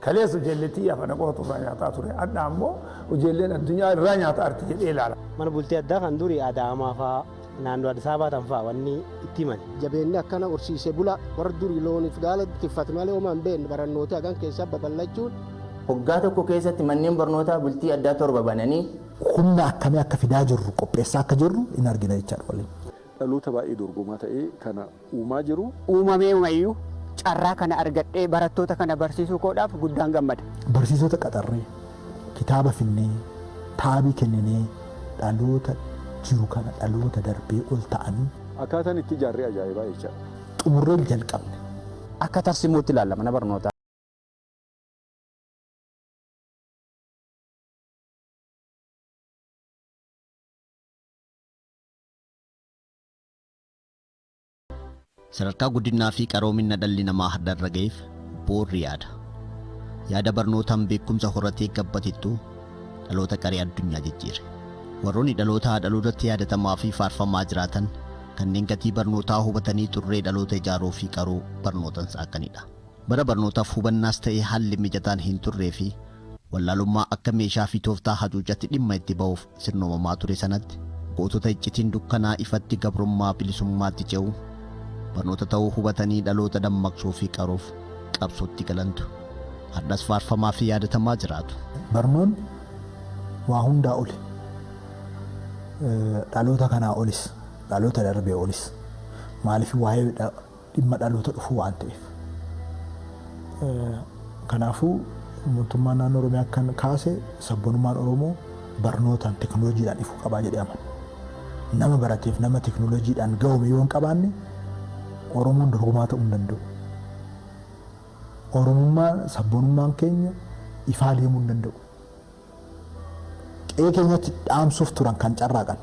kalees ujelletii afaan qootu irraa nyaataa ture adda ammoo ujelleen addunyaa irraa nyaataa arti jedhee ilaala. Mana bultii addaa kan durii Adaamaa fa'aa naannoo Addis Ababaa tan fa'aa wanni itti himan. Jabeenni akkana horsiisee bula warra durii looniif gaala tiffatu malee homaan beeknu barannoota hagan keessaa babal'achuun. Waggaa tokko keessatti manneen barnootaa bultii addaa 7 bananii humna akkamii akka fidaa jirru qopheessaa akka jirru in argina jechaadha waliin. Dhaloota baay'ee dorgomaa ta'ee kana uumaa jiru. Uumamee uumayyuu carraa kana argadhee barattoota kana barsiisuu koodhaaf guddaan gammada. Barsiisota qaxarree kitaaba finnee taabii kenninee dhaloota jiru kana dhaloota darbee ol ta'anii. Akkaataan itti ijaarree ajaa'ibaa jecha. Xumurree jalqabne. Akka tarsimuutti ilaalla mana barnootaa. Sadarkaa guddinaa fi qaroomina dhalli namaa har'arra ga'eef boorri yaada barnootaan beekumsa horatee gabbatittu dhaloota qaree addunyaa jijjiire. Warroonni dhaloota dhalootatti yaadatamaa fi faarfamaa jiraatan kanneen gatii barnootaa hubatanii xurree dhaloota ijaaruu fi qaruu barnootan saaqanidha. Bara barnootaaf hubannaas ta'ee haalli mijataan hin turree fi wallaalummaa akka meeshaa fi tooftaa hacuucatti dhimma itti ba'uuf sirnoomamaa ture sanatti gootota iccitiin dukkanaa ifatti gabrummaa bilisummaatti ce'u barnoota ta'uu hubatanii dhaloota dammaqsuu fi qaruuf qabsootti galantu har'as faarfamaa fi yaadatamaa jiraatu. Barnoonni waa hundaa oli. Dhaloota kanaa olis dhaloota darbee olis maaliif waa'ee dhimma dhaloota dhufuu waan ta'eef. Kanaafuu mootummaan naannoo Oromiyaa kan kaase sabboonummaan Oromoo barnootaan teknooloojiidhaan ifuu qabaa jedhee amana. Nama barateef nama teknooloojiidhaan ga'ume yoo hin qabaanne Oromoon dorgomaa ta'uu hin danda'u. Oromummaan sabboonummaan keenya ifaa deemuu hin danda'u. Qe'ee keenyatti dhaamsuuf turan kan carraaqan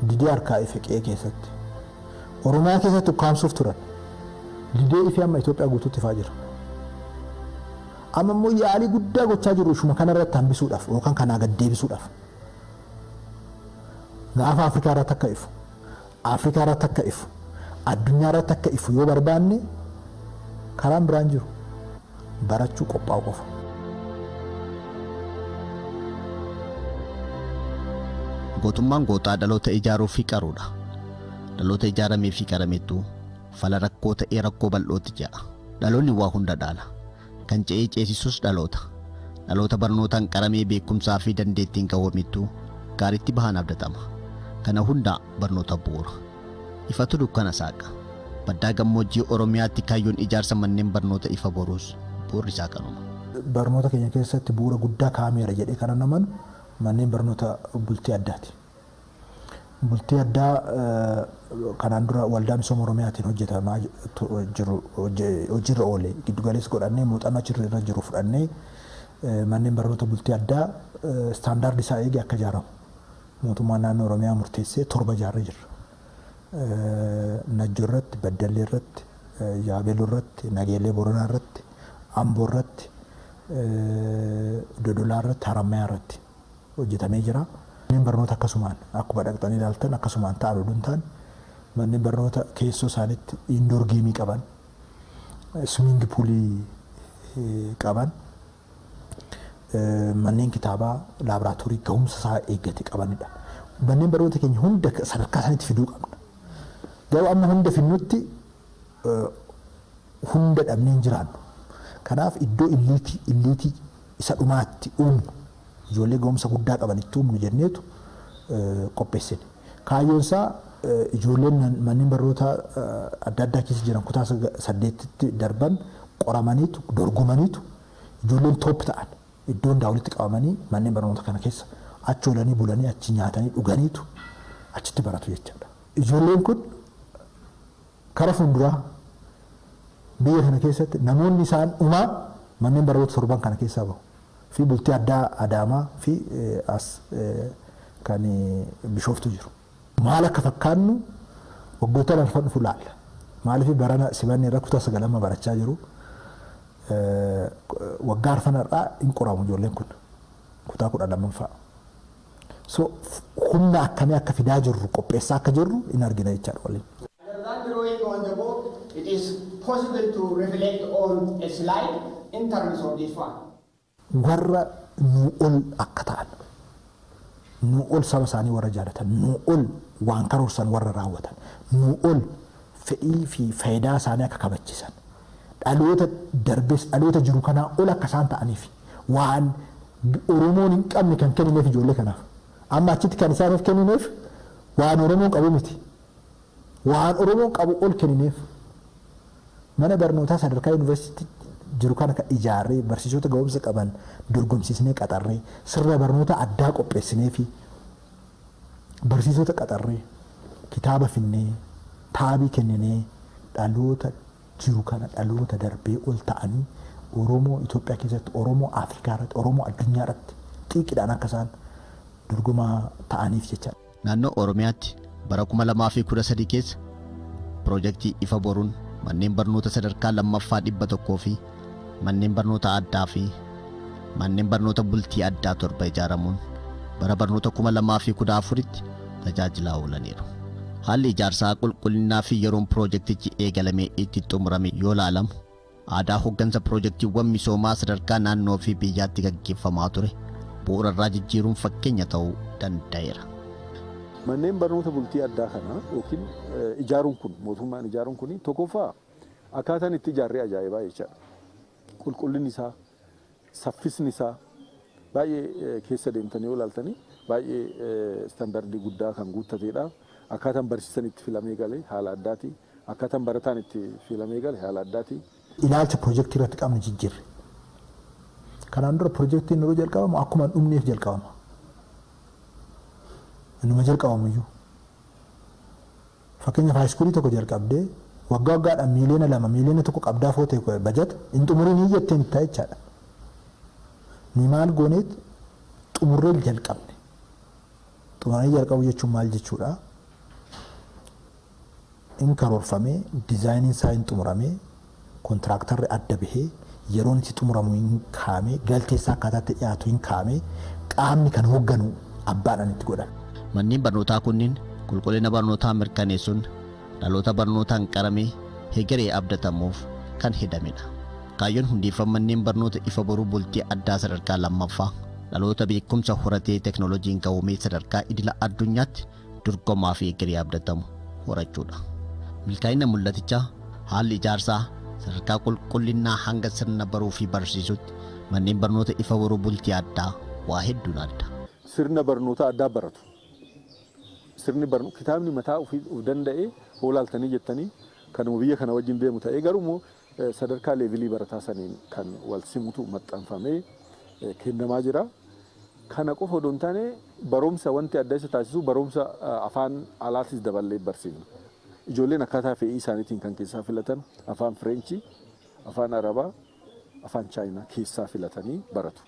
didee harkaa ife qe'ee keessatti. Oromiyaa keessatti ukkaamsuuf turan didee ife amma Itoophiyaa guutuutti ifaa jira. Amma immoo yaalii guddaa gochaa jiru ishuma kanarratti hambisuudhaaf yookaan kanaa gad deebisuudhaaf. Gaafa Afrikaa irratti akka ifu, Afrikaa irratti akka ifu, addunyaa irratti akka ifu yoo barbaanne karaan biraan jiru barachuu qophaa'u qofa. Gootummaan gootaa dhaloota ijaaruu fi qaruudha. Dhaloota ijaaramee fi qarameettuu fala rakkoo ta'ee rakkoo bal'ootti ja'a. Dhaloonni waa hunda dhaala. Kan ce'ee ceesisus dhaloota. Dhaloota barnootaan qaramee beekumsaa fi dandeettiin gahoomittuu gaariitti bahan abdatama. Kana hunda barnoota bu'uura. Ifatu dukkana saaqa. Baddaa gammoojjii Oromiyaatti kaayyoon ijaarsa manneen barnoota ifa boruus bu'uurri isaa kanuma. Barnoota keenya keessatti bu'uura guddaa kaa'ameera jedhee kan amanu manneen barnoota bultii addaati. Bultii addaa kanaan dura waldaa misooma Oromiyaatiin hojjetamaa jiru hojiirra oolee giddugaleessa godhannee muuxannoo achirra jiru fudhannee manneen barnoota bultii addaa istaandaardii isaa eegee akka ijaaramu mootummaan naannoo Oromiyaa murteessee 7 ijaarree jirra. Najjoo irratti, Baddallee irratti, Yaabelloo irratti, Nageellee Boronaa irratti, Amboo irratti, Dodolaa irratti, Harammayaa irratti hojjetamee jira. Manneen barnoota akkasumaan akkuma dhaqxanii ilaaltan akkasumaan ta'an oduun ta'an manneen barnoota keessoo isaaniitti indoor geemii qaban, swimming puulii qaban, manneen kitaabaa laaboraatoorii gahumsa isaa eeggate qabanidha. Manneen barnoota keenya hunda sadarkaa isaaniitti fiduu qabna. Garuu amma hunda finnutti hunda dhabnee hin jiraannu. Kanaaf iddoo illiitii isa dhumaatti uumnu ijoollee gahumsa guddaa qabanitti uumnu jenneetu qopheessine. Kaayyoon isaa ijoolleen manneen barnoota adda addaa keessa jiran kutaa 8tti darban qoramaniitu dorgomaniitu ijoolleen toop ta'an iddoo hundaa walitti qabamanii manneen barnoota kana keessa achi oolanii bulanii achi nyaatanii dhuganiitu achitti baratu jechuudha. Ijoolleen kun kara fuulduraa biyya kana keessatti namoonni isaan uumaa manneen barnoota 7 kana keessaa bahu. Fi bultii addaa Adaamaa fi as kan Bishooftu jiru. Maal akka fakkaannu waggoota darban dhufu laalla. Maaliif barana sibanni irra kutaa 9 barachaa jiru. Waggaa arfanarraa hin qoramu ijoolleen kun kutaa 12ffaa. So humna akkamii akka fidaa jirru qopheessaa akka jirru in argina jechaadha waliin. It is possible to reflect on a slide in terms of this one. warra nu ol akka ta'an nu ol saba isaanii warra jaalatan nu ol waan karoorsan warra raawwatan nu ol fedhii fi faayidaa isaanii akka kabachiisan dhaloota darbees dhaloota jiru kanaa ol akka isaan ta'aniif waan Oromoon hin qabne kan kennineef ijoollee kanaaf amma achitti kan isaaniif kennineef waan Oromoon qabu miti waan Oromoon qabu ol kennineef mana barnootaa sadarkaa yuunivarsiitii jiru kana kan ijaarree barsiisota ga'umsa qaban dorgomsiisnee qaxarree sirna barnoota addaa qopheessinee fi barsiisota qaxarree kitaaba finnee taabii kenninee dhaloota jiru kana dhaloota darbee ol ta'anii Oromoo Itoophiyaa keessatti Oromoo Afrikaa irratti Oromoo addunyaa irratti xiqqidhaan akka isaan dorgomaa ta'aniif jecha. Naannoo Oromiyaatti bara 2013 keessa piroojeektii ifa boruun manneen barnoota sadarkaa lammaffaa 100 fi manneen barnoota addaa fi manneen barnoota bultii addaa 7 ijaaramuun bara barnoota 2014tti tajaajilaa oolaniiru. Haalli ijaarsaa qulqullinaa fi yeroon piroojeektichi eegalamee itti xumurame yoo ilaalamu aadaa hooggansa piroojeektiiwwan misoomaa sadarkaa naannoo fi biyyaatti gaggeeffamaa ture bu'uura irraa jijjiiruun fakkeenya ta'uu danda'eera. Manneen barnoota bultii addaa kana yookiin ijaaruun kun mootummaan ijaaruun kun tokkoffaa akkaataan itti ijaarree ajaa'ibaa jechaadha. Qulqullinni isaa saffisni isaa baay'ee keessa deemtanii yoo ilaaltanii baay'ee istaandardii guddaa kan guuttateedha. Akkaataan barsiisan itti filamee galee haala addaati. Akkaataan barataan itti filamee galee haala addaati. Ilaalcha piroojeektii irratti qabnu jijjiirre. Kanaan dura piroojeektiin yeroo jalqabamu akkuma dhumneef jalqabama. Innuma jalqabamuyyuu. Fakkeenyaaf haayiskuulii tokko jalqabdee waggaa waggaadhaan miiliyoona 2 miiliyoona 1 qabdaa footee bajata hin xumuriin iyyattee itti jechaadha. Ni maal gooneet xumurree jalqabne. Xumuranii jalqabu jechuun maal jechuudha? In karoorfamee diizaayiniin isaa hin xumuramee kontiraaktarri adda bahee yeroon itti xumuramu hin kaa'amee galteessaa akkaataatti dhiyaatu hin kaa'amee qaamni kan hoogganu abbaadhaan itti godhan. Manneen barnootaa kunniin qulqullina barnootaa mirkaneessuun dhaloota barnootaan qaramee hegeree abdatamuuf kan hidhamedha. Kaayyoon hundeeffama manneen barnoota ifa boruu bultii addaa sadarkaa lammaffaa dhaloota beekumsa horatee teknooloojiin ga'oomee sadarkaa idila addunyaatti dorgomaa fi hegeree abdatamu horachuudha. Milkaa'ina mul'atichaa haalli ijaarsaa sadarkaa qulqullinaa hanga sirna baruu fi barsiisutti manneen barnoota ifa boruu bultii addaa waa hedduun adda. Sirna barnoota addaa baratu. Sirni barnoota kitaabni mataa ofii danda'ee hoolaaltanii jettanii kanuma biyya kana wajjin deemu ta'ee garuu sadarkaa leevilii barataa saniin kan wal simutu maxxanfamee kennamaa jira. Kana qofa odoo hin taane barumsa wanti adda isa taasisu barumsa afaan alaatis daballee barsiifna. Ijoolleen akkaataa fedhii isaaniitiin kan keessaa filatan afaan Fireenchii, afaan Arabaa, afaan Chaayinaa keessaa filatanii baratu.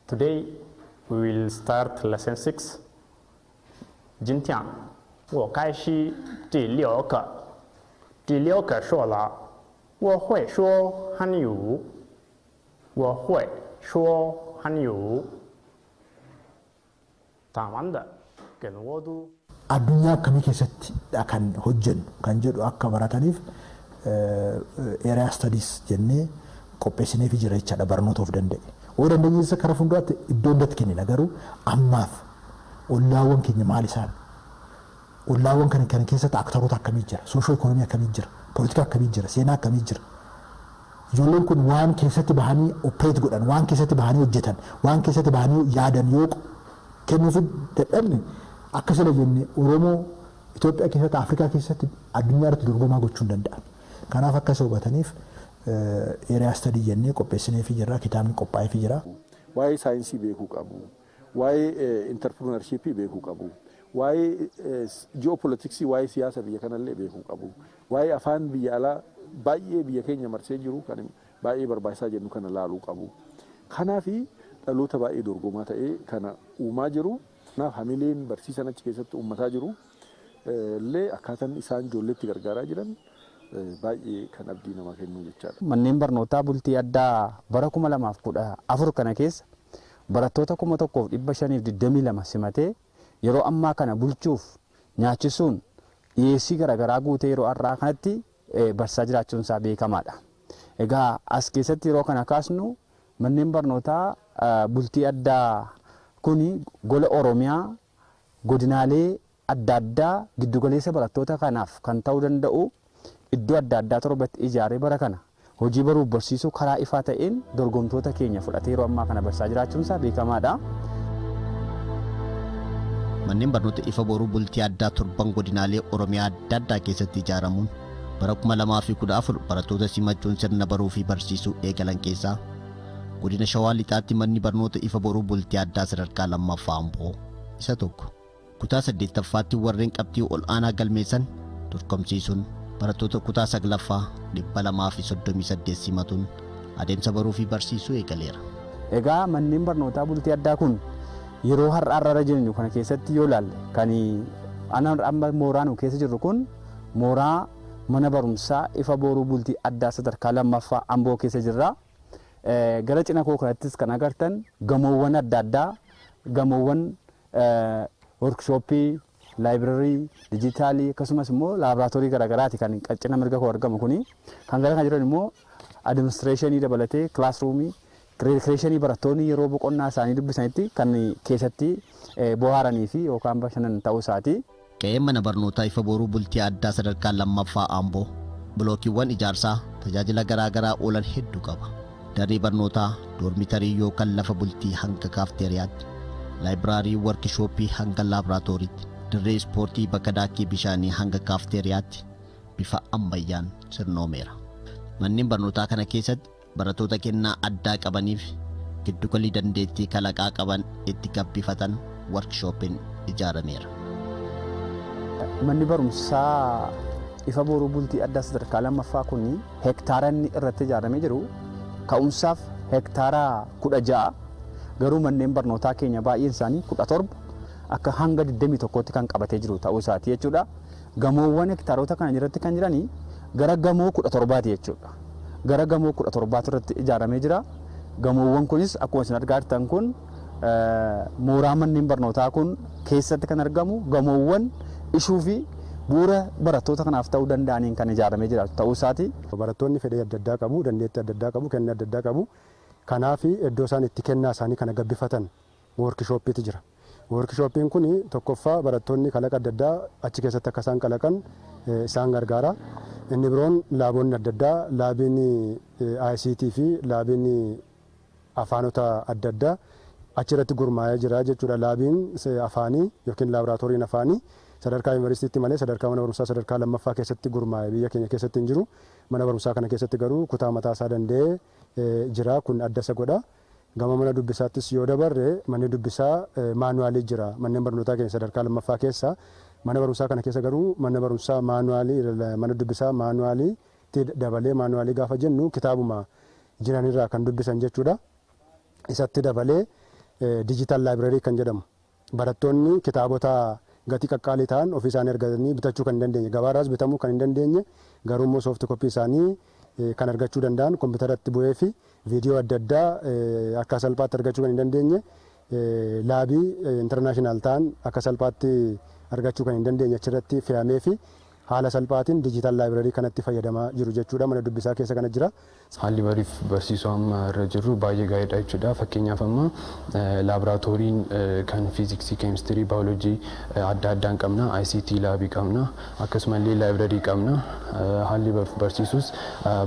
Today we will start lesson 6. 今天我开始第6课。第6课说了，我会说汉语，我会说汉语。打完的跟我读。Addunyaa akkamii keessatti kan hojjennu kan jedhu akka barataniif area studies jennee qopheessineef jira jechaadha barnoota of danda'e. Oo dandeenyeessa karaa fuulduraatti iddoo hundatti kennina garuu ammaaf ollaawwan keenya maal isaan ollaawwan kana keessatti aktaroota akkamii jira soosho ikoonomii akkamii jira pooletika akkamii jira seenaa akkamii jira ijoolleen kun waan keessatti bahanii opereet godhan waan keessatti bahanii hojjetan waan keessatti bahanii yaadan yoo kennuuf dadhabne akka sila jenne Oromoo Itoophiyaa keessatti Afrikaa keessatti addunyaa irratti dorgomaa gochuu hin danda'an. Kanaaf akka isa hubataniif area study jennee qopheessineef jira kitaabni qophaa'eef jira. Waa'ee saayinsii beekuu qabu. Waa'ee entrepreneurshipii beekuu qabu. Waa'ee geopolitiksii waa'ee siyaasa biyya kanallee beekuu qabu. Waa'ee afaan biyya alaa baay'ee biyya keenya marsee jiru kan baay'ee barbaachisaa jennu kana laaluu qabu. Kanaafi dhaloota baay'ee dorgomaa ta'ee kana uumaa jiru. Kanaaf hamileen barsiisan achi keessatti uummataa jiru illee akkaataan isaan ijoolleetti gargaaraa jiran baay'ee kan abdii namaa kennu jechaadha. Manneen barnootaa bultii addaa bara 2014 kana keessa barattoota 1522 simatee yeroo ammaa kana bulchuuf nyaachisuun dhiyeessii garaagaraa guutee yeroo har'aa kanatti barsiisaa jiraachuun isaa beekamaadha. Egaa as keessatti yeroo kana kaasnu manneen barnootaa bultii addaa kuni gola Oromiyaa godinaalee adda addaa giddugaleessa barattoota kanaaf kan ta'uu danda'u iddoo adda addaa torbatti ijaaree bara kana hojii baruuf barsiisuu karaa ifaa ta'een dorgomtoota keenya fudhatee yeroo ammaa kana barsiisaa jiraachuun isaa beekamaadha. Manneen barnoota ifa boruu bultii addaa torban godinaalee Oromiyaa adda addaa keessatti ijaaramuun bara 2014 barattoota simachuun sirna baruu fi barsiisuu eegalan keessaa godina Shawaa Lixaatti manni barnoota ifa boruu bultii addaa sadarkaa lammaffaa Amboo isa tokko. Kutaa 8ffaatti warreen qabxii ol aanaa galmeessan dorgomsiisuun barattoota kutaa 9ffaa 238 simatuun adeemsa baruu fi barsiisuu eegaleera. Egaa manneen barnootaa bultii addaa kun yeroo har'aarra jireenyu kana keessatti yoo ilaalle kan amma mooraan keessa jirru kun mooraa mana barumsaa ifa boruu bultii addaa sadarkaa lammaffaa Amboo keessa jirra. Gara cina koo kanattis kan agartan gamoowwan adda addaa gamoowwan workshooppii laayibrarii dijitaalii akkasumas immoo laaboraatoorii garaagaraati kan cina mirga koo argamu kuni kan gara kan jiran immoo adiministireeshinii dabalatee kilaasruumii kireeshinii barattoonni yeroo boqonnaa isaanii dubbisanitti kan keessatti bohaaranii fi yookaan bashannan ta'uu isaati. Qe'een mana barnootaa ifa boruu bultii addaa sadarkaa lammaffaa Amboo bilookiiwwan ijaarsaa tajaajila garaagaraa oolan hedduu qaba. Daree barnootaa doormitarii yookaan lafa bultii hanga kaafteeriyaatti, laayibraarii workshooppii hanga laaboraatooriitti, dirree ispoortii bakka daakii bishaanii hanga kaafteeriyaatti bifa ammayyaan sirnoomeera. Manneen barnootaa kana keessatti barattoota kennaa addaa qabaniif giddugalii dandeettii kalaqaa qaban itti gabbifatan workshooppiin ijaarameera. Manni barumsaa ifa boruu bultii addaa sadarkaa lammaffaa kun hektaara inni irratti ijaaramee jiru ka'umsaaf hektaara 16 garuu manneen barnootaa keenya baay'een isaanii 17 akka hanga 21tti kan qabatee jiru ta'uu isaati jechuudha. Gamoowwan hektaarota kana irratti kan jiranii gara gamoo 17ti jechuudha. Gara gamoo 17 irratti ijaaramee jira. Gamoowwan kunis akkuma isin argaa jirtan kun mooraa manneen barnootaa kun keessatti kan argamu gamoowwan ishuu fi bu'uura barattoota kanaaf ta'uu danda'aniin kan ijaaramee jira ta'uu isaati. Barattoonni fedhii adda addaa qabu, dandeettii adda addaa qabu, kennaa adda addaa qabu. Kanaaf iddoo isaan itti kennaa isaanii kana gabbifatan woorkishooppiitu jira. Woorkishooppiin kun tokkoffaa barattoonni kalaqa adda addaa achi keessatti akka isaan kalaqan isaan gargaara. Inni biroon laaboonni adda addaa laabiin ICT fi laabiin afaanota adda addaa achirratti gurmaa'ee jira jechuudha. Laabiin afaanii yookiin laaboraatooriin afaanii sadarkaa yuunivarsiitiitti malee sadarkaa mana barumsaa sadarkaa lammaffaa keessatti gurmaa'ee biyya keenya keessatti hin jiru. Mana barumsaa kana keessatti garuu kutaa mataa isaa danda'ee jira. Kun adda isa godha. Gama mana dubbisaattis yoo dabarre manni dubbisaa maanuwaalii jira. Manneen barnootaa keenya sadarkaa lammaffaa keessa mana barumsaa kana keessa garuu mana barumsaa maanuwaalii mana dubbisaa maanuwaaliitti dabalee maanuwaalii gaafa jennu kitaabuma jiranirraa kan dubbisan jechuudha. Isatti dabalee digital library kan jedhamu barattoonni kitaabota gatii qaqqaalii ta'an ofii isaanii argatanii bitachuu kan hin dandeenye gabaarraas bitamuu kan hin dandeenye garuu immoo soofti koppii isaanii kan argachuu danda'an kompiitaratti bu'ee fi viidiyoo adda addaa akka salphaatti argachuu kan hin dandeenye laabii intarnaashinaal ta'an akka salphaatti argachuu kan hin dandeenye achirratti fe'amee fi haala salphaatiin digital library kanatti fayyadamaa jiru jechuudha. Mana dubbisaa keessa kana jira. Haalli bariif barsiisuu amma irra jiru baay'ee gaariidha jechuudha. Fakkeenyaaf amma laaboraatooriin kan fiiziksii, keemistirii, baayoloojii adda addaan qabna. ICT laabii qabna. Akkasumallee laayibrarii qabna. Haalli barsiisuus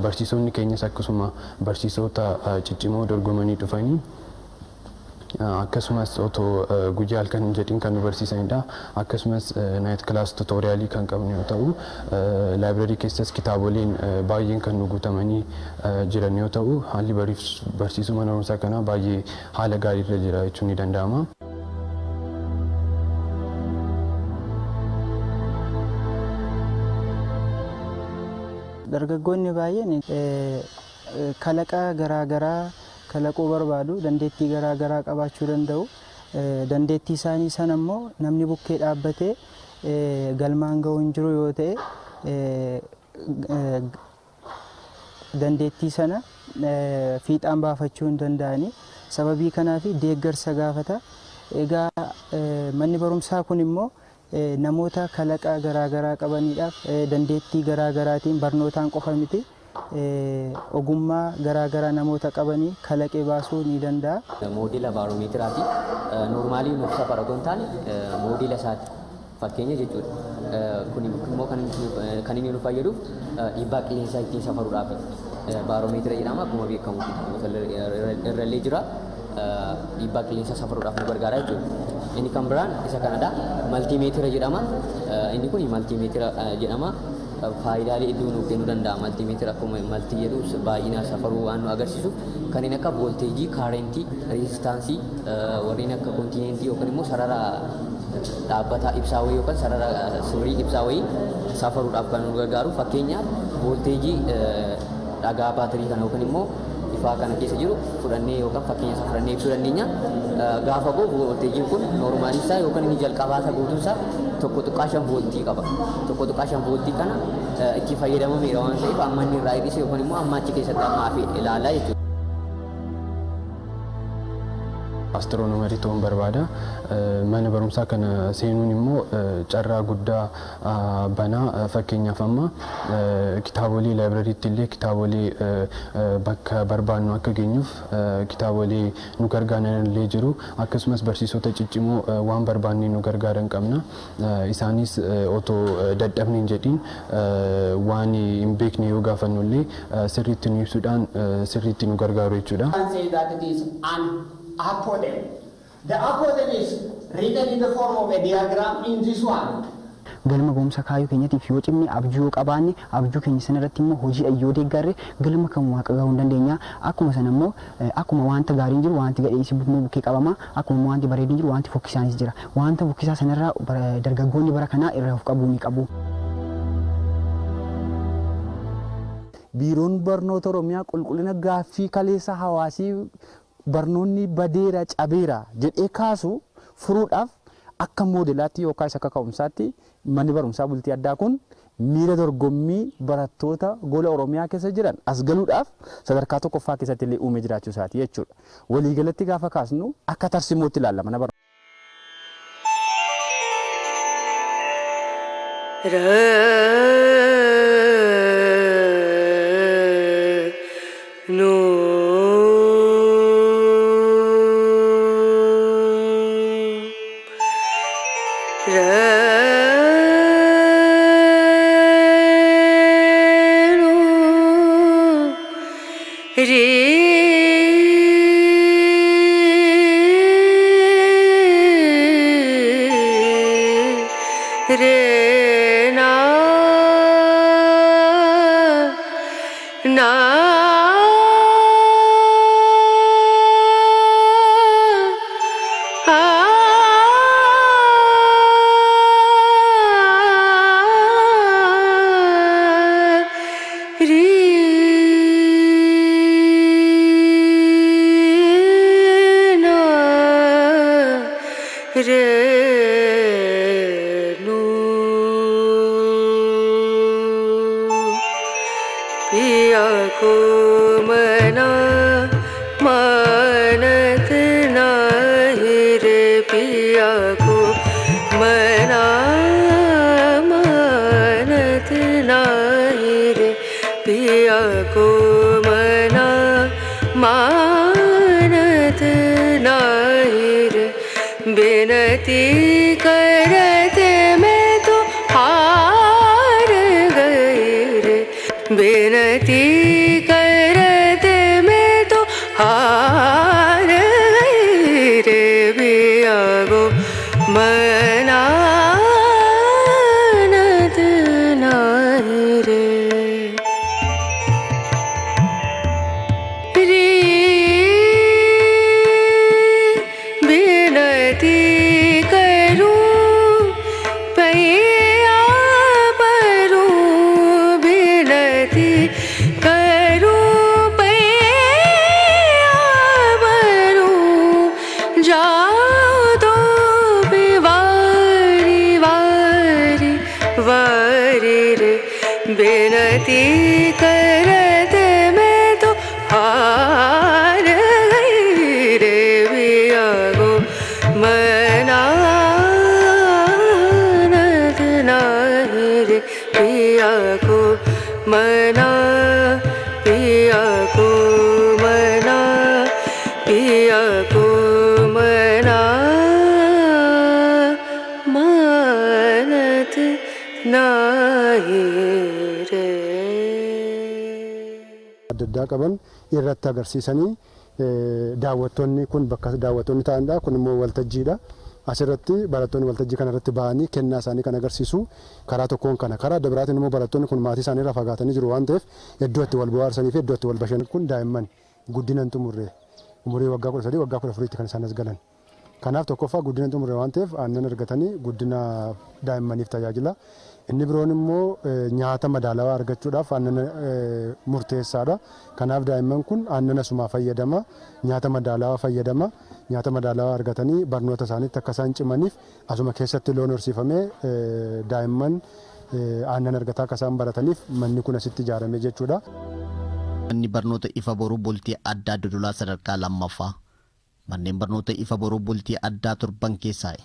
barsiisonni keenyas akkasuma barsiisota ciccimoo dorgomanii dhufanii akkasumas otoo guyyaa halkan hin jedhin kan nu barsiisanidha. Akkasumas naayit kilaas tuutooriyaalii kan qabnu yoo ta'u laayibrarii keessas kitaaboleen baay'een kan nu guutamanii jiran yoo ta'u haalli bariif barsiisuu mana barumsaa kanaa baay'ee haala gaariirra jira jechuun ni danda'ama. Dargaggoonni baay'een kalaqa garaagaraa kalaquu barbaadu dandeettii garaagaraa qabaachuu danda'u. Dandeettii isaanii sana immoo namni bukkee dhaabbatee galmaan ga'uu hin jiru yoo ta'e dandeettii sana fiixaan baafachuu hin danda'ani. Sababii kanaaf deeggarsa gaafata. Egaa manni barumsaa kun immoo namoota kalaqa garaagaraa qabaniidhaaf dandeettii garaagaraatiin barnootaan qofa miti ogummaa garaagaraa namoota qabanii kalaqee baasuu ni danda'a. Moodela baaromeetiraati. Noormaalii nuuf safara osoo hin taane moodela isaati. Fakkeenya jechuudha. Kun immoo kan inni nu fayyaduuf dhiibbaa qilleensaa ittiin safaruudhaaf baaromeetira jedhama. Akkuma beekamu irrallee jira. Dhiibbaa qilleensaa safaruudhaaf nu gargaara jechuudha. Inni kan biraan isa kanadha. Maltiimeetira jedhama. Inni kun maltiimeetira jedhama. Faayidaalee hedduu nuuf kennuu danda'a. Maltiimeetira akkuma maltii jedhu baay'ina safaruu waan nu agarsiisuuf kanneen akka voolteejii, kaarentii, reezistaansii warreen akka kontiinentii yookaan immoo sarara dhaabbata ibsaa wayii yookaan sarara sirrii ibsaa wayii safaruudhaaf kan nu gargaaru. Fakkeenyaaf voolteejii dhagaa baatirii kana yookaan immoo ifaa kana keessa jiru fudhannee yookaan fakkeenya isaa fudhannee ibsuu dandeenya. Gaafa goo voolteejiin kun noormaalii isaa yookaan inni jalqabaa guutuun isaa 1.5 vooltii qaba. 1.5 vooltii kana itti fayyadamameera waan ta'eef amma inni irraa hir'ise yookaan immoo amma achi keessatti amma hafe ilaalaa jechuudha. Astiroonomarii ta'uun barbaada. Mana barumsaa kana seenuun immoo carraa guddaa banaa. Fakkeenyaaf amma kitaabolee laayibirariitti illee kitaabolee bakka barbaannu akka geenyuuf kitaabolee nu gargaaran illee jiru. Akkasumas barsiisota ciccimoo waan barbaanne nu gargaaran qabna. Isaanis otoo dadhabne hin jedhiin waan hin beekne yoo gaafannu illee sirriitti nu ibsuudhaan sirriitti nu gargaaru jechuudha. Apodem. The apodem is written in the form of a diagram in this one. Galma gomsa kaayuu keenyatiif yoo cimne abjuu qabaanne abjuu keenya sana irratti immoo hojii ayyoo deeggarre galma kan waaqa gahuu dandeenya. Akkuma sana immoo akkuma wanta gaariin jiru wanti gadhiisi bukkee qabama. Akkuma wanti bareedin jiru wanti fokkisaanis jira. Wanta fokkisaa sanarraa dargaggoonni bara kanaa irraa of qabuu ni qabu. Biiroon barnoota Oromiyaa qulqullina gaaffii kaleessa hawaasii barnoonni badeera cabeera jedhee kaasu furuudhaaf akka moodelaatti yookaan isa akka ka'umsaatti manni barumsaa bultii addaa kun miira dorgommii barattoota gola Oromiyaa keessa jiran as galuudhaaf sadarkaa tokkoffaa keessatti illee uumee jiraachuu isaati jechuudha. Waliigalatti gaafa kaasnu akka tarsimootti ilaalla mana barumsaa. को मना पिया को मना पिया को मना मानत नाही रे adda addaa qaban irratti agarsiisanii daawwattoonni kun bakka daawwattoonni ta'anidha. Kun immoo waltajjiidha. Asirratti barattoonni waltajjii kanarratti bahanii kennaa isaanii kan agarsiisu karaa tokkoon kana. Karaa adda biraatiin immoo barattoonni kun maatii isaanii irraa fagaatanii jiru waan ta'eef iddoo itti wal bohaarsanii fi iddoo itti wal bashannan kun daa'imman guddina hin xumurre umurii waggaa 13 waggaa 14tti kan isaan as galan. Kanaaf tokkoffaa guddina hin xumurre waan ta'eef aannan argatanii guddina daa'immaniif tajaajila. Inni biroon immoo nyaata madaalawaa argachuudhaaf aannan murteessaadha. Kanaaf daa'imman kun aannan asumaa fayyadama, nyaata madaalawaa fayyadama, nyaata madaalawaa argatanii barnoota isaaniitti akka isaan cimaniif asuma keessatti loon horsiifamee daa'imman aannan argataa akka isaan barataniif manni kun asitti ijaarame jechuudha. Manni barnoota ifa boruu bultii addaa Dodolaa sadarkaa lammaffaa manneen barnoota ifa boruu bultii addaa torban keessaa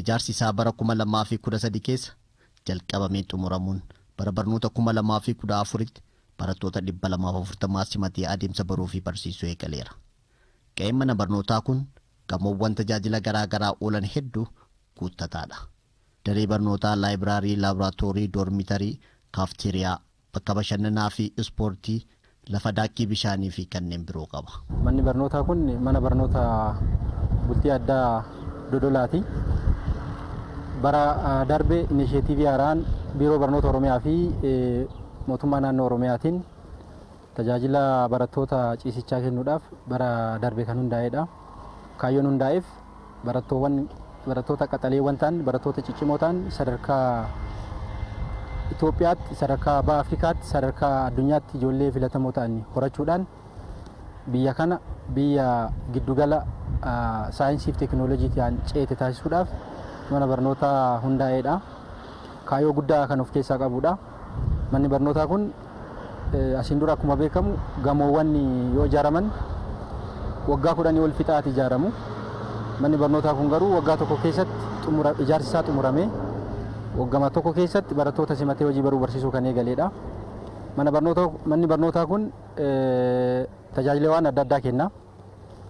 ijaarsi isaa bara 2013 keessa jalqabamee xumuramuun bara barnoota 2014tti barattoota 240 simatee adeemsa baruu fi barsiisuu eegaleera. Ga'een mana barnootaa kun gamoowwan tajaajila garaagaraa oolan hedduu guuttataadha. Daree barnootaa, laayibiraarii, laaboraatoorii, doormitarii, kaafteeriyaa, bakka bashannanaa fi ispoortii, lafa daakkii bishaanii fi kanneen biroo qaba. Manni barnootaa kun mana barnootaa bultii addaa Dodolaati. Bara darbe inisheetiivii haaraan biiroo barnoota Oromiyaa fi mootummaa naannoo Oromiyaatiin tajaajila barattoota ciisichaa kennuudhaaf bara darbe kan hundaa'edha. Kaayyoon hundaa'eef barattoota qaxaleewwan ta'an, barattoota ciccimoo ta'an sadarkaa Itoophiyaatti, sadarkaa Baha Afrikaatti, sadarkaa addunyaatti ijoollee filatamoo ta'an horachuudhaan biyya kana biyya giddugala saayinsii fi teekinooloojiitiin ceete taasisuudhaaf mana barnootaa hundaa'edha. Kaayyoo guddaa kan of keessaa qabudha. Manni barnootaa kun asiin dura akkuma beekamu gamoowwan yoo ijaaraman waggaa 10 ol fixaatti ijaaramu. Manni barnootaa kun garuu waggaa tokko keessatti ijaarsi isaa xumuramee waggaa tokko keessatti barattoota simatee hojii baruu barsiisuu kan eegaledha. Manni barnootaa kun tajaajilawwan adda addaa kenna.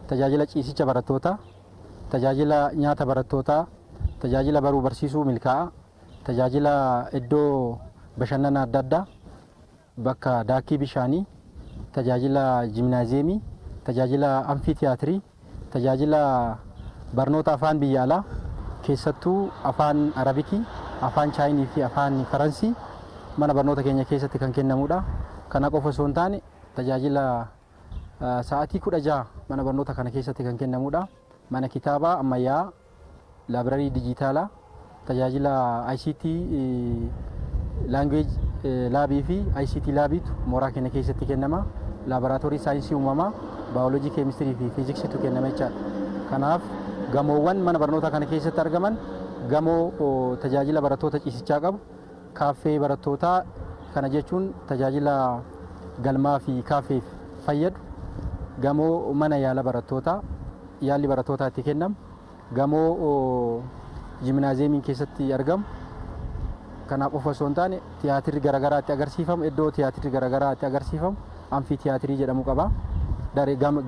Tajaajila ciisicha barattootaa, tajaajila nyaata barattootaa, tajaajila baruu barsiisuu milkaa'aa, tajaajila iddoo bashannana adda addaa, bakka daakkii bishaanii, tajaajila jiimnaaziyeemii, tajaajila amfiitiyaatirii, tajaajila barnoota afaan biyya alaa keessattuu afaan arabikii, afaan chaayinii fi afaan faransii mana barnoota keenya keessatti kan kennamudha. Kana qofa osoo hin taane tajaajila sa'aatii 16 mana barnoota kana keessatti kan kennamudha. Mana kitaabaa ammayyaa, laabraarii dijitaalaa, tajaajila ICT language laabii fi ICT laabiitu mooraa keenya keessatti kennama. Laaboraatoorii saayinsii uumamaa, baayoloojii, keemistirii fi fiiziksiitu kennama jechaadha. Kanaaf gamoowwan mana barnootaa kana keessatti argaman gamoo tajaajila barattoota ciisichaa qabu, kaaffee barattootaa kana jechuun tajaajila galmaa fi kaaffeef fayyadu, gamoo mana yaala barattootaa, yaalli barattootaa itti kennamu, gamoo jiimnaaziyeemiin keessatti argamu. Kanaaf qofa osoo hin taane tiyaatirri garaagaraa itti agarsiifamu, iddoo tiyaatirri garaagaraa itti agarsiifamu amfiitiyaatirii jedhamu qaba.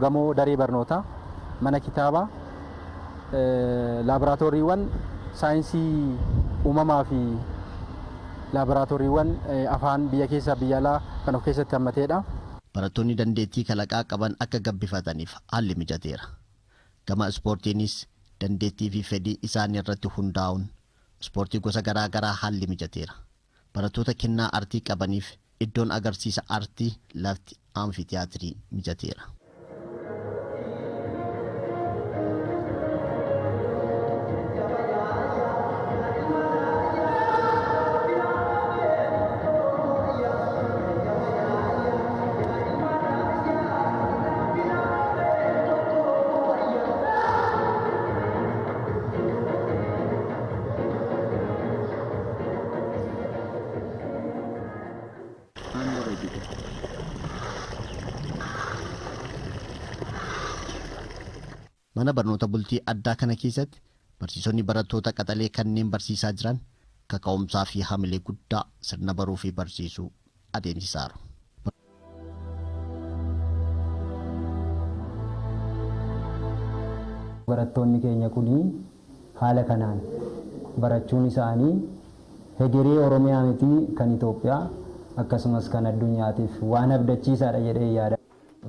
Gamoo daree barnootaa, mana kitaabaa, laaboraatooriiwwan saayinsii uumamaa fi laaboraatooriiwwan afaan biyya keessaa biyya alaa kan of keessatti hammateedha. Barattoonni dandeettii kalaqaa qaban akka gabbifataniif haalli mijateera. Gama ispoortiinis dandeettii fi fedhii isaanii irratti hundaa'uun ispoortii gosa garaagaraa haalli mijateera. Barattoota kennaa aartii qabaniif iddoon agarsiisa aartii lafti amfiitiyaatirii mijateera. Mana barnoota bultii addaa kana keessatti barsiisonni barattoota qaxalee kanneen barsiisaa jiran kaka'umsaa fi hamilee guddaa sirna baruu fi barsiisuu adeemsisaara. Barattoonni keenya kuni haala kanaan barachuun isaanii hegeree Oromiyaa miti kan Itoophiyaa akkasumas kan addunyaatiif waan abdachiisaadha jedhee yaada.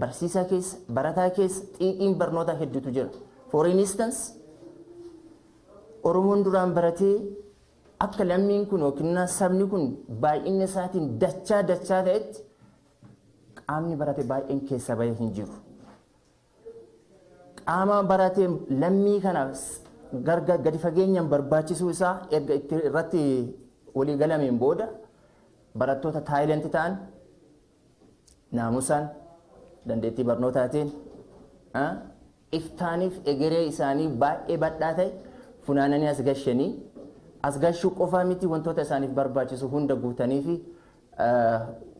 Barsiisaa keessa barataa keessa xiiqiin barnoota hedduutu jira. For instance Oromoon duraan baratee akka lammiin kun yookiin sabni kun baay'inni isaatiin dachaa ta'etti qaamni barate baay'een keessa bahee hin jiru. Qaama baratee lammii kanaaf gadi fageenyaan barbaachisuu isaa erga irratti walii galameen booda barattoota taayilentii ta'an naamusaan dandeettii barnootaatiin iftaaniif egeree isaanii baay'ee badhaa ta'e funaananii as gashuu qofaa miti wantoota isaaniif barbaachisu hunda guutanii fi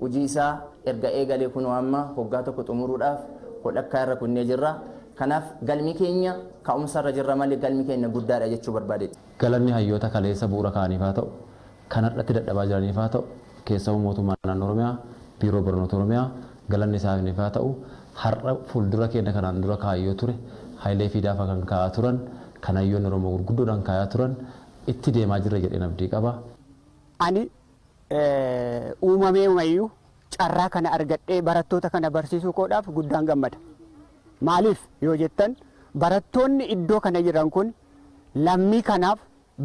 hojii isaa erga eegalee kunoo amma waggaa tokko xumuruudhaaf hodhakkaa irra kunnee jirra. Kanaaf galmi keenya ka'umsarra jirra malee galmi keenya guddaadha jechuu barbaadetti. Galanni hayyoota kaleessa bu'uura kaaniif haa ta'u kan har'atti dadhabaa jiraniif haa ta'u keessawwan mootummaa naannoo Oromiyaa biiroo barnoota Oromiyaa galanni isaaniif haa ta'u har'a fuuldura keenya kanaan dura kaayyoo ture Hayilee Fiidaafa kan kaa'aa turan kan hayyoonni Oromoo gurguddoodhaan kaa'aa turan itti deemaa jirra jedheen abdii qaba. Ani uumamee umayyuu carraa kana argadhee barattoota kana barsiisuu koodhaaf guddaan gammada. Maaliif yoo jettan barattoonni iddoo kana jiran kun lammii kanaaf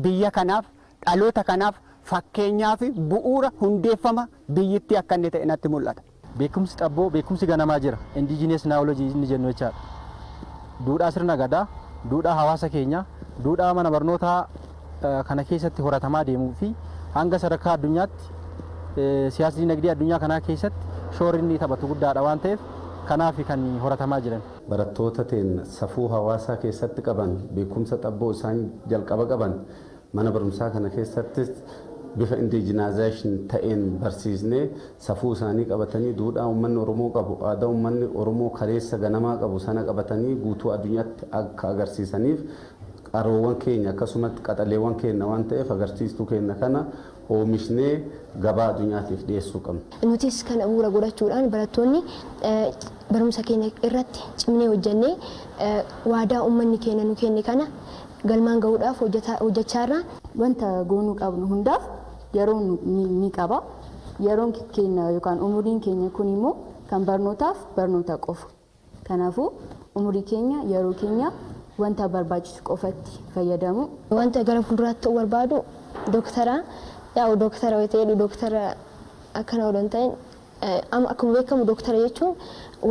biyya kanaaf dhaloota kanaaf fakkeenyaa fi bu'uura hundeeffama biyyittii akka inni ta'e natti mul'ata. Beekumsi xabboo beekumsi ganamaa jira. Indigenous knowledge inni jennu jechaadha. Duudhaa sirna gadaa, duudhaa hawaasa keenyaa, duudhaa mana barnootaa kana keessatti horatamaa deemuu fi hanga sadarkaa addunyaatti siyaasa dinagdee addunyaa kanaa keessatti shoora inni taphatu guddaadha waan ta'eef kanaaf kan horatamaa jiran. Barattoota teen safuu hawaasaa keessatti qaban beekumsa xabboo isaan jalqaba qaban mana barumsaa kana keessatti bifa indigenization ta'een barsiisnee safuu isaanii qabatanii duudhaa uummanni Oromoo qabu aadaa uummanni Oromoo kaleessa ganamaa qabu sana qabatanii guutuu addunyaatti akka agarsiisaniif qaroowwan keenya akkasumatti qaxaleewwan keenya waan ta'eef agarsiistuu keenya kana oomishnee gabaa addunyaatiif dhiyeessuu qabna. Nutis kana bu'uura godhachuudhaan barattoonni barumsa keenya irratti cimnee hojjennee waadaa uummanni keenya nu kenne kana galmaan gahuudhaaf hojjechaarra. Wanta goonuu qabnu hundaaf yeroo ni qaba. Yeroon keenya yookaan umuriin keenya kun immoo kan barnootaaf barnoota qofa. Kanaafuu umurii keenya yeroo keenya wanta barbaachisu qofatti fayyadamu. Wanta gara fuulduraatti ta'uu barbaadu dooktara dooktara yoo ta'e dooktara akkana odoo hin ta'in akkuma beekamu dooktara jechuun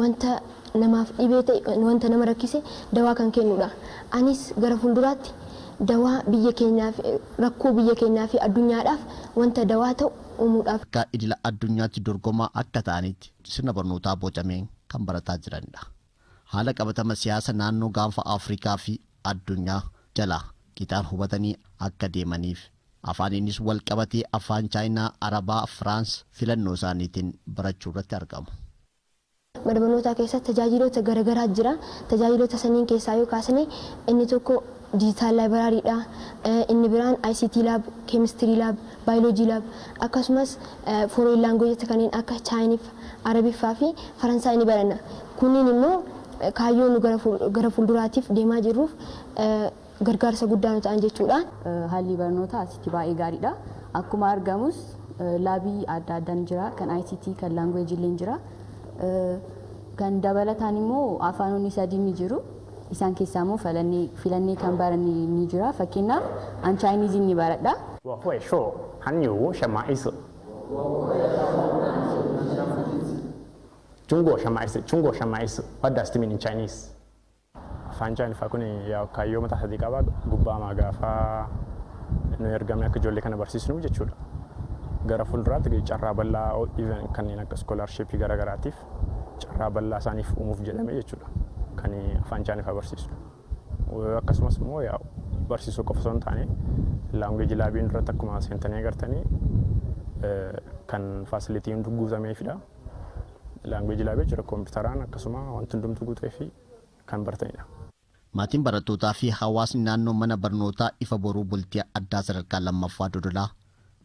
wanta namaaf dhibee ta'e wanta nama rakkise dawaa kan kennudha. Anis gara fuulduraatti dawaa biyya keenyaaf rakkoo biyya keenyaa fi addunyaadhaaf wanta dawaa ta'u uumuudhaaf. Akka idila addunyaatti dorgomaa akka ta'anitti sirna barnootaa bocameen kan barataa jiranidha. Haala qabatama siyaasa naannoo gaanfa Afrikaa fi addunyaa jalaa qixaan hubatanii akka deemaniif afaaninis wal qabatee afaan Chaayinaa, Arabaa, Firaans filannoo isaaniitiin barachuu irratti argamu. Mana barnootaa keessatti tajaajiloota garaagaraa jira. Tajaajiloota saniin keessaa yoo kaasne inni tokko digital libraryidha. Inni biraan ICT lab, chemistry lab, biology lab akkasumas foreign language kanneen akka Chaayiniif, Arabiffaa fi Faransaay ni baranna. Kunniin immoo kaayyoo nu gara fuulduraatiif deemaa jirruuf gargaarsa guddaa nu ta'an jechuudha. Haalli barnootaa asitti baay'ee gaariidha. Akkuma argamus laabii adda addaan jira. Kan ICT, kan language illee jira. Kan dabalataan immoo afaanonni sadii ni jiru. Isaan keessaa immoo filannee kan baranne ni jira. Fakkeenyaaf an Chinese ni baradha. 我会说韩语什么意思？中国什么意思？中国什么意思 ？What does it mean in Chinese? Afaan Chaayinifaa kun kaayyoo mataa sadii qaba. Gubbaa maagaafaa nu ergamne akka ijoollee kana barsiisnu jechuudha. Gara fuulduraatti carraa bal'aa kanneen akka iskoolaarshiipii garaagaraatiif carraa bal'aa isaaniif uumuuf jedhame jechuudha. Kan afaan Chaayinifaa barsiisu. Akkasumas immoo barsiisuu qofa osoo hin taane laanguweejii laabiin irratti akkuma seentanii agartanii kan faasilitiin guutameefidha. Laanguweejii laabii jira kompiitaraan akkasuma wanti hundumtu guutee fi kan bartanidha. Maatiin barattootaa fi hawaasni naannoo mana barnootaa ifa boruu bultii addaa sadarkaa lammaffaa Dodolaa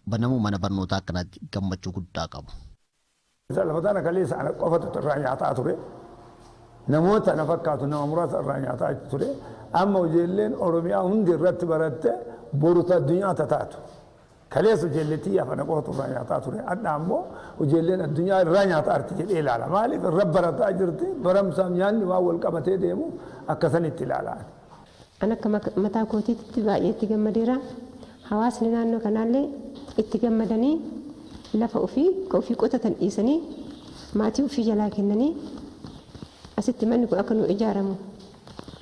banamuu mana barnootaa kanatti gammachuu guddaa qabu. Salphataana kaleessa ana qofatu irraa nyaataa ture. Namoota na fakkaatu nama muraasa irraa nyaataa ture. Amma ijoolleen Oromiyaa hundi irratti baratte boruta addunyaa taatu. Kaleessa ijoolleetii afana qofatu irraa nyaataa ture. Adda ammoo ijoolleen addunyaa irraa nyaataa arti jedhee ilaala. Maaliif irra barataa jirti baramsaaf nyaanni waan wal qabatee deemu akkasanitti ilaalaa. An akka mataa kootiitti baay'ee itti gammadeera. Hawaasni naannoo kanaallee itti gammadanii lafa ofii qotatan dhiisanii maatii ofii jalaa kennanii asitti manni kun akka nu ijaaramu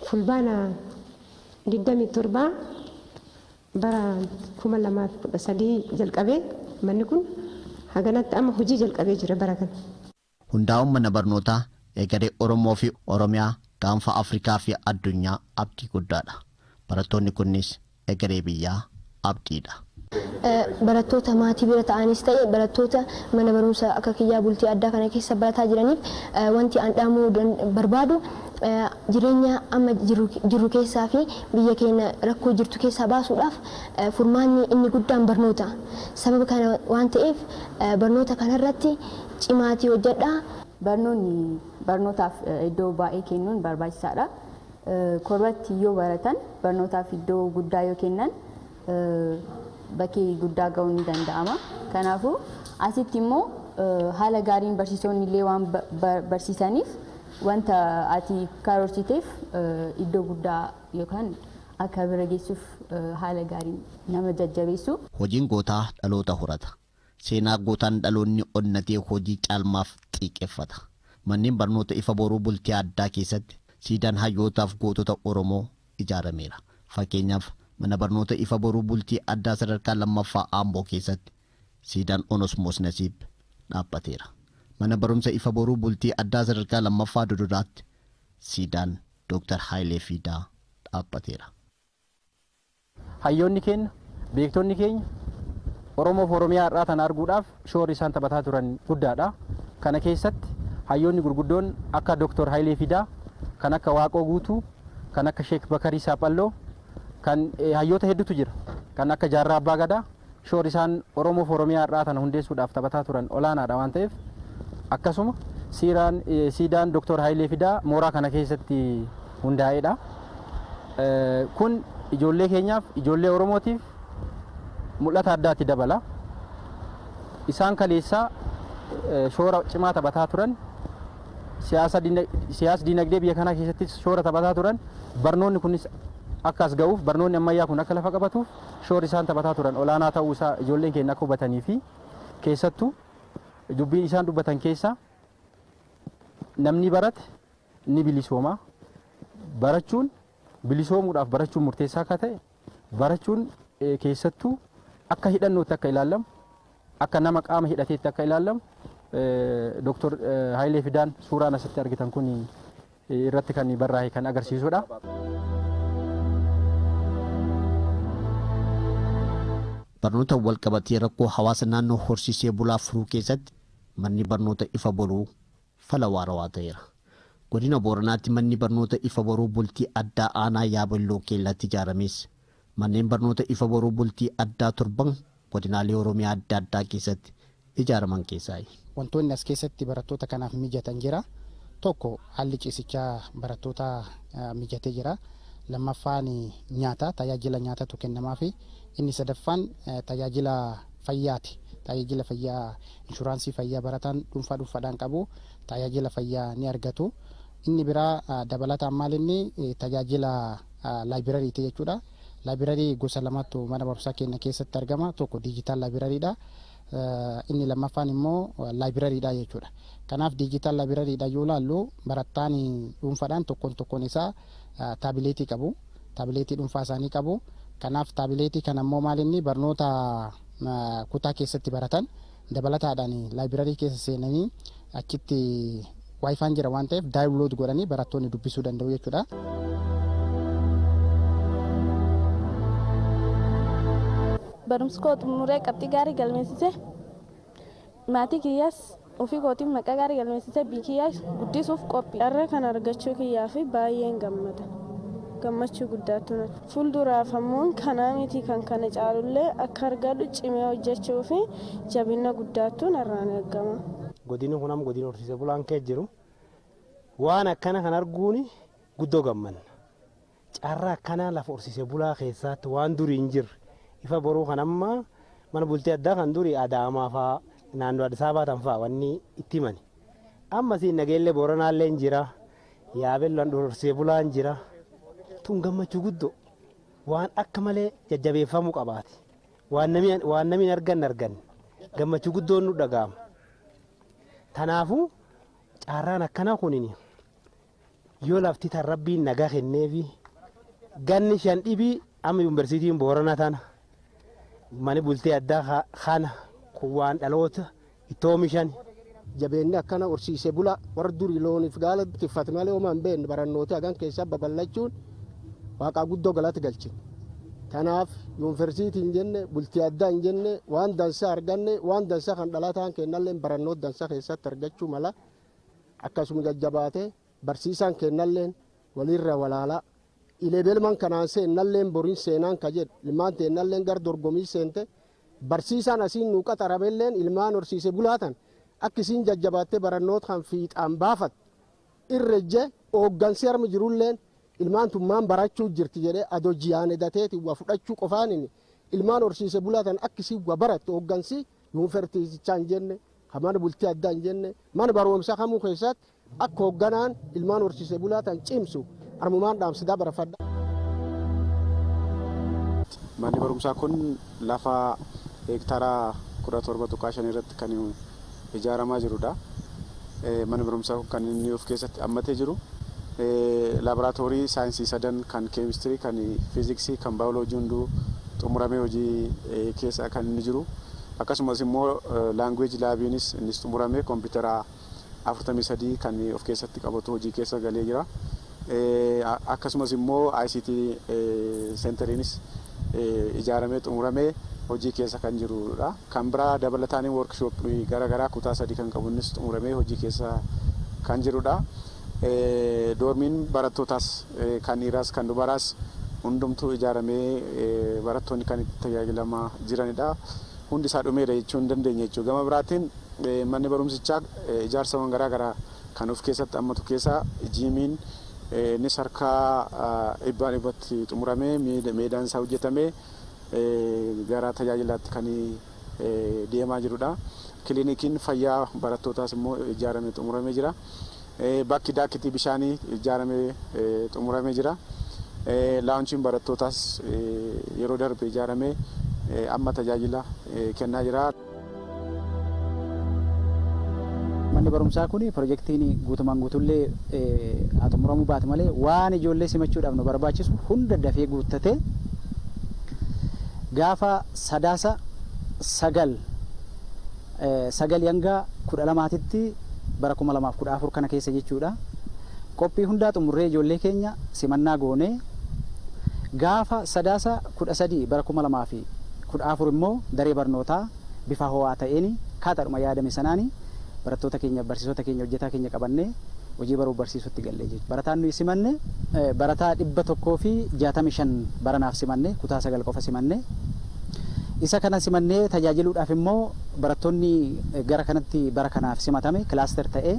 fulbaana 27 bara 2013 jalqabee manni kun haganatti amma hojii jalqabee jira bara kana. Hundaa'uun mana barnootaa egeree Oromoo fi Oromiyaa gaanfa Afrikaa fi addunyaa abdii guddaadha. Barattoonni kunis egeree biyyaa abdiidha. Barattoota maatii bira ta'anis ta'e barattoota mana barumsa akka kiyyaa bultii addaa kana keessa barataa jiraniif wanti an dhaamuu barbaadu jireenya amma jiru keessaa fi biyya keenya rakkoo jirtu keessaa baasuudhaaf furmaanni inni guddaan barnoota. Sababa kana waan ta'eef barnoota kanarratti cimaatii hojjedhaa. Barnootaaf iddoo baay'ee kennuun barbaachisaadha. Korbatti yoo baratan barnootaaf iddoo guddaa yoo kennan bakkee guddaa ga'uu ni danda'ama. Kanaafuu asitti immoo haala gaariin barsiisonni illee waan barsiisaniif wanta ati karoorsiteef iddoo guddaa yookaan akka bira geessuuf haala gaariin nama jajjabeessu. Hojiin gootaa dhaloota horata. Seenaa gootaan dhaloonni onnatee hojii caalmaaf xiqqeeffata. Manneen barnoota ifa boruu bultii addaa keessatti siidaan hayyootaaf gootota Oromoo ijaarameera. Fakkeenyaaf mana barnoota ifa boruu bultii addaa sadarkaa lammaffaa Aamboo keessatti siidaan Onosmoos Nasiib dhaabbateera. Mana barumsa ifa boruu bultii addaa sadarkaa lammaffaa Dodolaatti siidaan Dr. Haayilee Fiidaa dhaabbateera. Hayyoonni keenya beektonni keenya Oromoo fi Oromiyaa irraa tan arguudhaaf shoora isaan taphataa turan guddaadha. Kana keessatti hayyoonni gurguddoon akka Dr. Haayilee Fiidaa, kan akka Waaqoo Guutuu, kan akka Sheek Bakarii Saaphalloo, kan hayyoota hedduutu jira. Kan akka Jaarraa Abbaa Gadaa shoora isaan Oromoo fi Oromiyaa irraa tan hundeessuudhaaf taphataa turan olaanaadha waan ta'eef akkasuma siidaan Dr. Haayilee Fiidaa mooraa kana keessatti hundaa'edha. Kun ijoollee keenyaaf ijoollee Oromootiif mul'ata addaatti dabala. Isaan kaleessaa shoora cimaa taphataa turan siyaasa dinagdee biyya kanaa keessatti shoora taphataa turan barnoonni kunis akka as ga'uuf barnoonni ammayyaa kun akka lafa qabatuuf shoora isaan taphataa turan olaanaa ta'uu isaa ijoolleen keenya akka hubatanii fi keessattuu dubbiin isaan dubbatan keessaa namni barate ni bilisooma. Barachuun bilisoomuudhaaf barachuun murteessaa akka ta'e barachuun keessattuu akka hidhannootti akka ilaalamu akka nama qaama hidhateetti akka ilaalamu Dr. Haayilee Fiidaan suuraan asitti argitan kun irratti kan barraa'e kan agarsiisudha. Barnoota wal qabatee rakkoo hawaasa naannoo horsiisee bulaa furuu keessatti manni barnoota ifa boruu fala waarawaa ta'eera. Godina Booranaatti manni barnoota ifa boruu bultii addaa aanaa Yaaballoo keellatti ijaarames manneen barnoota ifa boruu bultii addaa torban godinaalee Oromiyaa adda addaa keessatti ijaaraman keessaa. Wantoonni as keessatti barattoota kanaaf mijatan jira. Tokko haalli ciisichaa barattoota mijatee jira. Lammaffaan nyaata tajaajila nyaatatu kennamaafi inni sadaffaan tajaajila fayyaati. Tajaajila fayyaa inshuraansii fayyaa barataan dhuunfaadhaan qabu tajaajila fayyaa ni argatu. Inni biraa dabalataan maal inni tajaajila laayibirariiti jechuudha. Laayibirarii gosa lamatu mana barumsaa keenya keessatti argama. Tokko diijitaal laayibirariidha. Inni lammaffaan immoo laayibirariidha jechuudha. Kanaaf diijitaal laayibirariidha yoo ilaallu barataan dhuunfaadhaan tokkoon isaa taabileetii qabu. Taabileetii dhuunfaa isaanii qabu. Kanaaf taabileetii kana immoo maal inni barnoota kutaa keessatti baratan dabalataadhaan laayibirarii keessa seenanii achitti waayifaan jira waan ta'eef daawunlood godhanii barattoonni dubbisuu danda'u jechuudha. Barumsi koo xumuree qabxii gaarii galmeessise maatii kiyyaas ofii kootiin maqaa gaarii galmeessise biyya kiyyaas guddisuuf qophii. Carraa kana argachuu kiyyaa fi baay'een gammada. gammachuu guddaatu fuulduraaf ammoo kanaa miti kan kana caalullee akka argadhu cimee hojjechuu fi jabina guddaatu narraan eegama. Godina kunam godina horsiisee bulaan kee jiru waan akkana kan arguuni guddoo gammanna. Carraa akkanaa lafa horsiisee bulaa keessatti waan durii hin jirre ifa boruu kan amma mana bultii addaa kan durii Adaamaa fa'aa naannoo Addis Ababaa fa'aa wanni itti himani. Amma siin nageellee Booranaallee hin jira. Yaabellaan horsiisee bulaan jira. Tun gammachuu guddoo waan akka malee jajjabeeffamuu qabaati. Waan namni argan gammachuu guddoon nu dhaga'ama. Kanaafuu carraan akkanaa kunin yoo lafti tan rabbiin nagaa kenneefi ganni 5 dhibii amma yuunivarsiitiin Booranaa tana mani bultee addaa kana waan dhaloota itti oomishan. Jabeenni akkana horsiisee bulaa warra durii looniif gaala tiffate malee ooman beeknu barannooti hagan keessaa babal'achuun waaqaa guddoo galata galchine. Kanaaf yuunivarsiitiin jenne bultii addaa hin jenne waan dansaa arganne waan dansaa kan dhalataan kennallee barannoota dansaa keessatti argachuu mala akkasuma jajjabaatee barsiisaan kennallee walirra walaalaa ileebelman kanaan seennalleen boriin seenaan ka jedhu ilmaan teennalleen gar dorgomii seente barsiisaan asiin nuu qaxarabelleen ilmaan horsiisee bulaatan akkisiin jajjabaattee barannoota kan fiixaan baafat irrejje hooggansi harmi jirulleen ilmaan tummaan barachuu jirti jedhee adoo jiyaan edateeti waa fudhachuu qofaanin ilmaan horsiisee bulaatan akkisii waa baratte hooggansi yuunivarsiitichaa hin jenne mana bultii addaa hin jenne mana barumsaa kamuu keessatti akka hoogganaan ilmaan horsiisee bulaatan cimsu armumaan dhaamsidaa barafadha. Manni barumsaa kun lafa heektaara 17.5 irratti kan ijaaramaa jirudha. Manni barumsaa kan inni of keessatti hammatee jiru laaboraatoorii saayinsii 3 kan keemistirii, kan fiiziksii, kan baayoloojii hunduu xumuramee hojii keessa kan inni jiru. Akkasumas immoo laanguweeji laabiinis innis xumuramee kompiitara 43 kan of keessatti qabatu hojii keessa galee jira. Akkasumas immoo ICT seentariinis ijaaramee xumuramee hojii keessa kan jirudha. Kan biraa dabalataan workshooppii garaagaraa kutaa 3 kan qabunis xumuramee hojii keessa kan jirudha. Doormiin barattootaas kan dhiiraas kan dubaraas hundumtuu ijaaramee barattoonni kan itti tajaajilamaa jiranidha. Hundi isaa dhumeera jechuu hin dandeenye jechuudha. Gama biraatiin manni barumsichaa ijaarsawwan garaagaraa kan of keessatti hammatu keessaa jiimiin innis harkaa dhibbaan dhibbatti xumuramee meedaan isaa hojjetamee gara tajaajilaatti kan deemaa jirudha. Kiliinikiin fayyaa barattootaas immoo ijaaramee xumuramee jira. Bakki daakitii bishaanii ijaaramee xumuramee jira. Laawunchiin barattootaas yeroo darbe ijaaramee amma tajaajila kennaa jira. Manni barumsaa kun piroojeektiin guutumaan guutullee haa xumuramuu baate malee waan ijoollee simachuudhaaf nu barbaachisu hunda dafee guuttatee gaafa sadaasa sagal hanga 12tti bara 2014 kana keessa jechuudha. Qophii hundaa xumurree ijoollee keenya simannaa goonee gaafa sadaasa 13 bara 2014 immoo daree barnootaa bifa ho'aa ta'een kaataadhuma yaadame sanaani barattoota keenya barsiisota keenya hojjetaa keenya qabannee hojii baruu barsiisutti gallee jechuudha. Barataan nuyi simanne barataa 165 baranaaf simanne kutaa 9 qofa simanne isa kana simannee tajaajiluudhaaf immoo barattoonni gara kanatti bara kanaaf simatame kilaaster ta'ee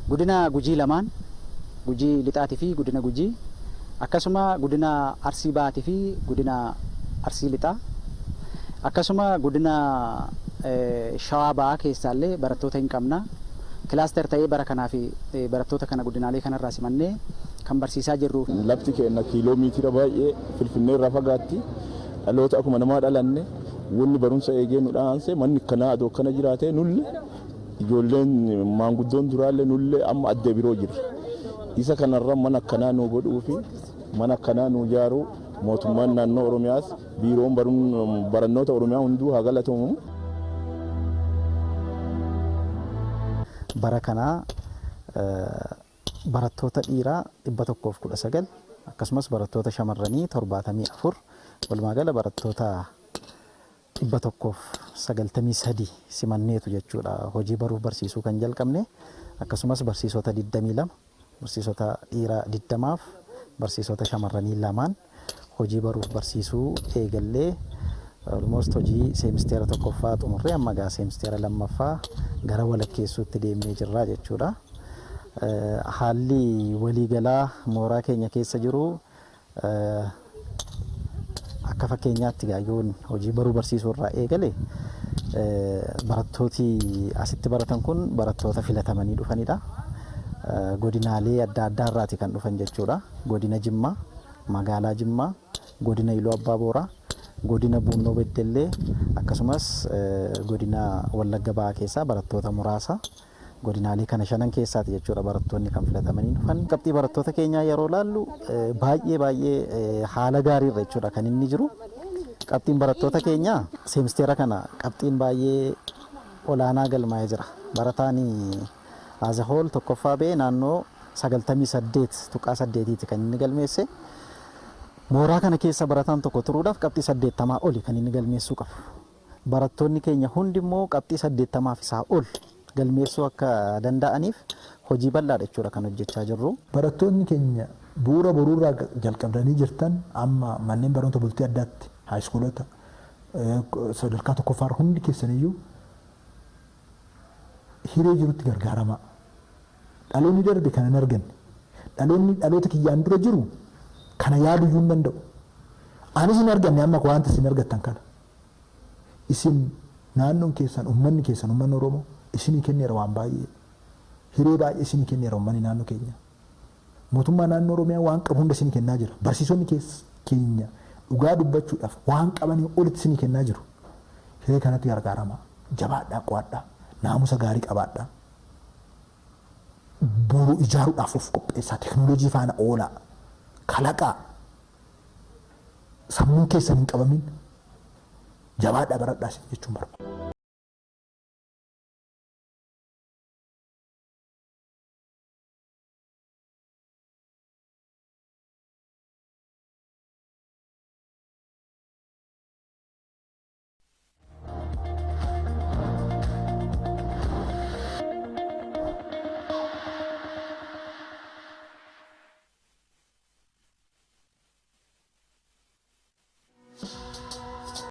godina Gujii lamaan Gujii lixaatii fi godina Gujii akkasuma godina Arsii baatii fi godina Arsii lixaa akkasuma godina Shawaa ba'aa keessaallee barattoota hin qabna kilaaster ta'ee bara kanaaf barattoota kana godinaalee kanarraa simannee kan barsiisaa jirru. Lafti keenya kiiloomeetira baay'ee Finfinnee irraa fagaatti dhaloota akkuma namaa dhalanne wanni barumsa eegee nu dhaanse manni kanaa adoo kana jiraate nulle ijoolleen maanguddoon duraallee nulle amma adda biroo jira. Isa kanarra mana akkanaa nu godhuu fi mana akkanaa nu ijaaruu mootummaan naannoo Oromiyaas biiroon barannoota Oromiyaa hunduu haa galatamu. Bara kanaa barattoota dhiiraa 119 akkasumas barattoota shamarranii 74 walumaa gala barattoota 193 simanneetu jechuudha. Hojii baruu barsiisuu kan jalqabne akkasumas barsiisota 22 barsiisota dhiiraa 20 barsiisota shamarranii lamaan hojii baruuf barsiisuu eegallee almost hojii seemisteera tokkoffaa xumurree amma gaa seemisteera lammaffaa gara walakkeessuutti deemnee jirra jechuudha. Haalli waliigalaa mooraa keenya keessa jiru akka fakkeenyaatti gaayyoon hojii baruu barsiisuu irraa eegale barattooti asitti baratan kun barattoota filatamanii dhufanidha. Godinaalee adda addaa irraati kan dhufan jechuudha. Godina Jimmaa, magaalaa Jimmaa, godina Iluu Abbaa Booraa, godina Buunoo Beddellee akkasumas godina Wallagga Ba'aa keessaa barattoota muraasa godinaalee kana shanan keessaati jechuudha barattoonni kan filatamanii dhufan. Qabxii barattoota keenyaa yeroo laallu baay'ee haala gaariirra jechuudha kan inni jiru. Qabxiin barattoota keenyaa seemisteera kana qabxiin baay'ee olaanaa galmaa'ee jira. Barataan Azahool tokkoffaa ba'ee naannoo 98.8 kan inni galmeesse. Mooraa kana keessa barataan tokko turuudhaaf qabxii 80 oli kan inni galmeessuu qabu. Barattoonni keenya hundi immoo qabxii 80 fi isaa ol galmeessuu akka danda'aniif hojii bal'aadha jechuudha kan hojjechaa jirru. Barattoonni keenya bu'uura boruurraa jalqabdanii jirtan amma manneen barnoota bultii addaatti haayiskuulota sadarkaa tokkoffaa hundi keessaniyyuu hiree jirutti gargaaramaa. Dhaloonni darbe kana hin arganne. Dhaloonni dhaloota kiyyaan dura jiru kana yaaduu hin danda'u. Anis hin arganne amma wanta isin argattan kana. Isin naannoon keessan uummanni keessan uummanni Oromoo isinii kenneera waan baay'ee. Hiree baay'ee isinii kenneera uummanni naannoo keenya. Mootummaa naannoo Oromiyaa waan qabu hunda isinii kennaa jira. Barsiisonni keenya dhugaa dubbachuudhaaf waan qabanii olitti isinii kennaa jiru. Hiree kanatti gargaaramaa. Jabaadhaa qo'adhaa. Naamusa gaarii qabaadhaa. Boru ijaaruudhaaf of qopheessaa. Teknooloojii faana oolaa. Kalaqaa. Sammuun keessan hin qabamin. Jabaadhaa baradhaas jechuun barbaada.